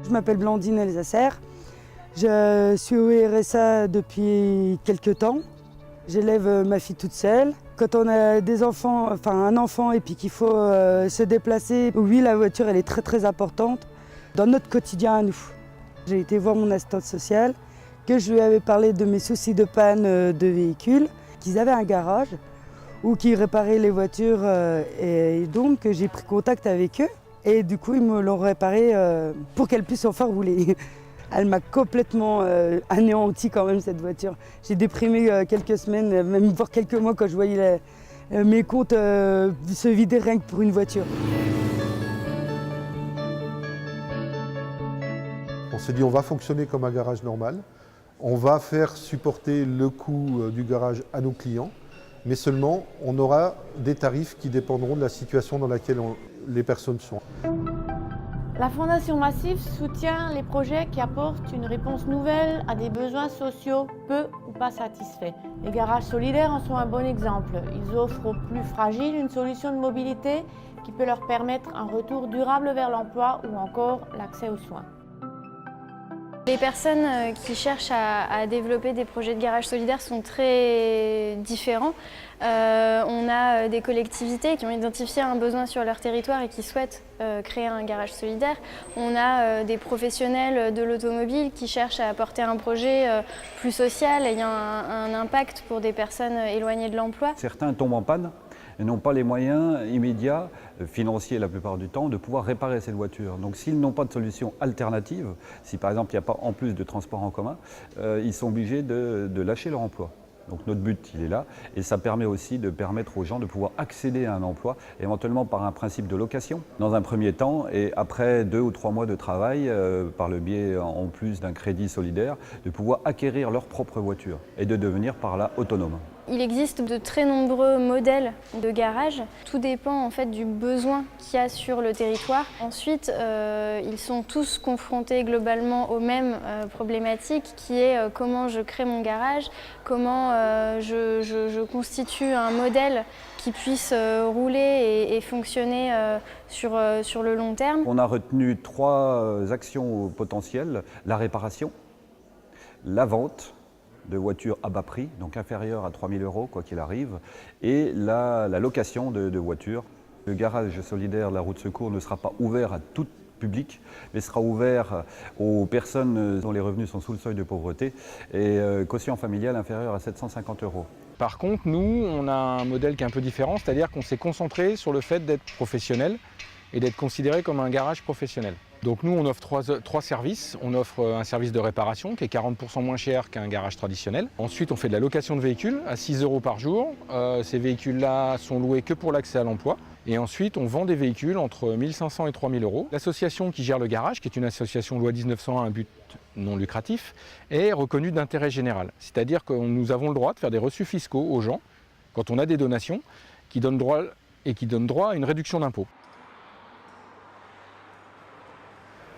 Je m'appelle Blandine Elzasser. Je suis au RSA depuis quelques temps. J'élève ma fille toute seule. Quand on a des enfants, enfin un enfant et puis qu'il faut se déplacer, oui, la voiture elle est très importante dans notre quotidien à nous. J'ai été voir mon assistante sociale, que je lui avais parlé de mes soucis de panne de véhicule, qu'ils avaient un garage ou qu'ils réparaient les voitures et donc j'ai pris contact avec eux et du coup ils me l'ont réparé pour qu'elle puisse enfin rouler. Elle m'a complètement anéanti quand même cette voiture. J'ai déprimé quelques semaines, même voire quelques mois quand je voyais mes comptes se vider rien que pour une voiture. On s'est dit on va fonctionner comme un garage normal. On va faire supporter le coût du garage à nos clients, mais seulement on aura des tarifs qui dépendront de la situation dans laquelle les personnes sont. La Fondation Massif soutient les projets qui apportent une réponse nouvelle à des besoins sociaux peu ou pas satisfaits. Les garages solidaires en sont un bon exemple. Ils offrent aux plus fragiles une solution de mobilité qui peut leur permettre un retour durable vers l'emploi ou encore l'accès aux soins. Les personnes qui cherchent à développer des projets de garage solidaire sont très différents. On a des collectivités qui ont identifié un besoin sur leur territoire et qui souhaitent créer un garage solidaire. On a des professionnels de l'automobile qui cherchent à apporter un projet plus social ayant un impact pour des personnes éloignées de l'emploi. Certains tombent en panne et n'ont pas les moyens immédiats, financiers la plupart du temps, de pouvoir réparer cette voiture. Donc s'ils n'ont pas de solution alternative, si par exemple il n'y a pas en plus de transport en commun, ils sont obligés de lâcher leur emploi. Donc notre but, il est là, et ça permet aussi de permettre aux gens de pouvoir accéder à un emploi, éventuellement par un principe de location, dans un premier temps, et après 2 ou 3 mois de travail, par le biais en plus d'un crédit solidaire, de pouvoir acquérir leur propre voiture et de devenir par là autonome. Il existe de très nombreux modèles de garage. Tout dépend en fait du besoin qu'il y a sur le territoire. Ensuite, ils sont tous confrontés globalement aux mêmes problématiques qui est comment je crée mon garage, comment je constitue un modèle qui puisse rouler et fonctionner sur le long terme. On a retenu 3 actions potentielles: la réparation, la vente de voitures à bas prix, donc inférieures à 3 000 € quoi qu'il arrive, et la location de voitures. Le garage solidaire de la route secours ne sera pas ouvert à tout public, mais sera ouvert aux personnes dont les revenus sont sous le seuil de pauvreté et quotient familial inférieur à 750 €. Par contre, nous, on a un modèle qui est un peu différent, c'est-à-dire qu'on s'est concentré sur le fait d'être professionnel et d'être considéré comme un garage professionnel. Donc nous, on offre 3 services. On offre un service de réparation qui est 40% moins cher qu'un garage traditionnel. Ensuite, on fait de la location de véhicules à 6 € par jour. Ces véhicules-là sont loués que pour l'accès à l'emploi. Et ensuite, on vend des véhicules entre 1 500 et 3 000 €. L'association qui gère le garage, qui est une association loi 1901 à un but non lucratif, est reconnue d'intérêt général. C'est-à-dire que nous avons le droit de faire des reçus fiscaux aux gens quand on a des donations qui donnent droit à une réduction d'impôt.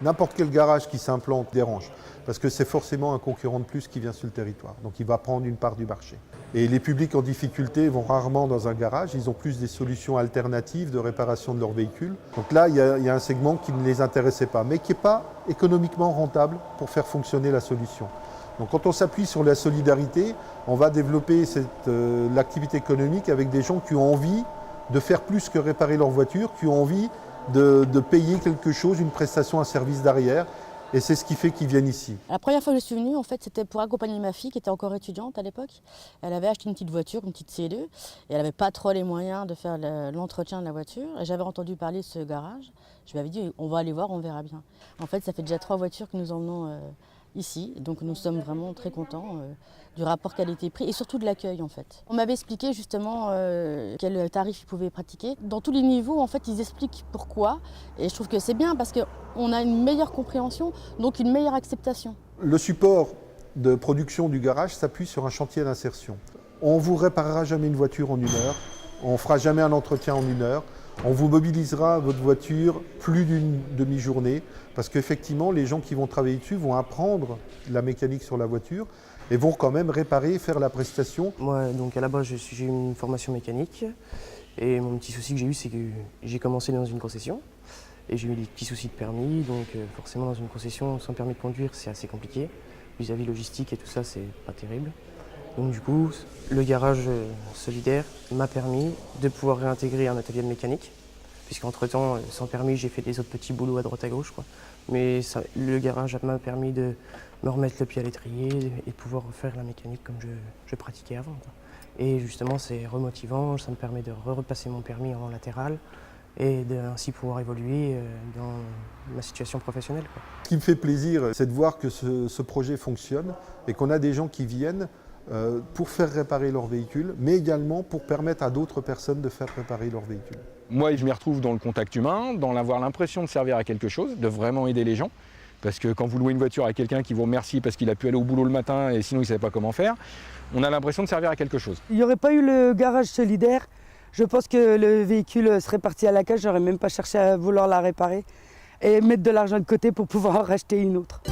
N'importe quel garage qui s'implante dérange, parce que c'est forcément un concurrent de plus qui vient sur le territoire. Donc il va prendre une part du marché. Et les publics en difficulté vont rarement dans un garage, ils ont plus des solutions alternatives de réparation de leurs véhicules. Donc là, il y a un segment qui ne les intéressait pas, mais qui n'est pas économiquement rentable pour faire fonctionner la solution. Donc quand on s'appuie sur la solidarité, on va développer l'activité économique avec des gens qui ont envie de faire plus que réparer leur voiture, qui ont envie de payer quelque chose, une prestation, un service derrière. Et c'est ce qui fait qu'ils viennent ici. La première fois que je suis venue, en fait, c'était pour accompagner ma fille qui était encore étudiante à l'époque. Elle avait acheté une petite voiture, une petite C2, et elle n'avait pas trop les moyens de faire l'entretien de la voiture. Et j'avais entendu parler de ce garage. Je lui avais dit, on va aller voir, on verra bien. En fait, ça fait déjà 3 voitures que nous emmenons ici. Donc nous sommes vraiment très contents du rapport qualité-prix et surtout de l'accueil en fait. On m'avait expliqué justement quel tarif ils pouvaient pratiquer. Dans tous les niveaux, en fait, ils expliquent pourquoi. Et je trouve que c'est bien parce qu'on a une meilleure compréhension, donc une meilleure acceptation. Le support de production du garage s'appuie sur un chantier d'insertion. On ne vous réparera jamais une voiture en 1 heure, on ne fera jamais un entretien en 1 heure. On vous mobilisera votre voiture plus d'une demi-journée parce qu'effectivement, les gens qui vont travailler dessus vont apprendre la mécanique sur la voiture et vont quand même réparer, faire la prestation. Moi, donc à la base, j'ai eu une formation mécanique et mon petit souci que j'ai eu, c'est que j'ai commencé dans une concession Et j'ai eu des petits soucis de permis, donc forcément dans une concession sans permis de conduire c'est assez compliqué. Vis-à-vis logistique et tout ça c'est pas terrible. Donc du coup le garage solidaire m'a permis de pouvoir réintégrer un atelier de mécanique. Puisqu'entre temps sans permis j'ai fait des autres petits boulots à droite à gauche, quoi. Mais ça, le garage m'a permis de me remettre le pied à l'étrier et de pouvoir refaire la mécanique comme je pratiquais avant, quoi. Et justement c'est remotivant, ça me permet de repasser mon permis en latéral et ainsi pouvoir évoluer dans ma situation professionnelle, quoi. Ce qui me fait plaisir, c'est de voir que ce projet fonctionne et qu'on a des gens qui viennent pour faire réparer leur véhicule, mais également pour permettre à d'autres personnes de faire réparer leur véhicule. Moi, je m'y retrouve dans le contact humain, dans avoir l'impression de servir à quelque chose, de vraiment aider les gens. Parce que quand vous louez une voiture à quelqu'un qui vous remercie parce qu'il a pu aller au boulot le matin et sinon il ne savait pas comment faire, on a l'impression de servir à quelque chose. Il n'y aurait pas eu le garage solidaire, je pense que le véhicule serait parti à la cage, j'aurais même pas cherché à vouloir la réparer et mettre de l'argent de côté pour pouvoir en racheter une autre.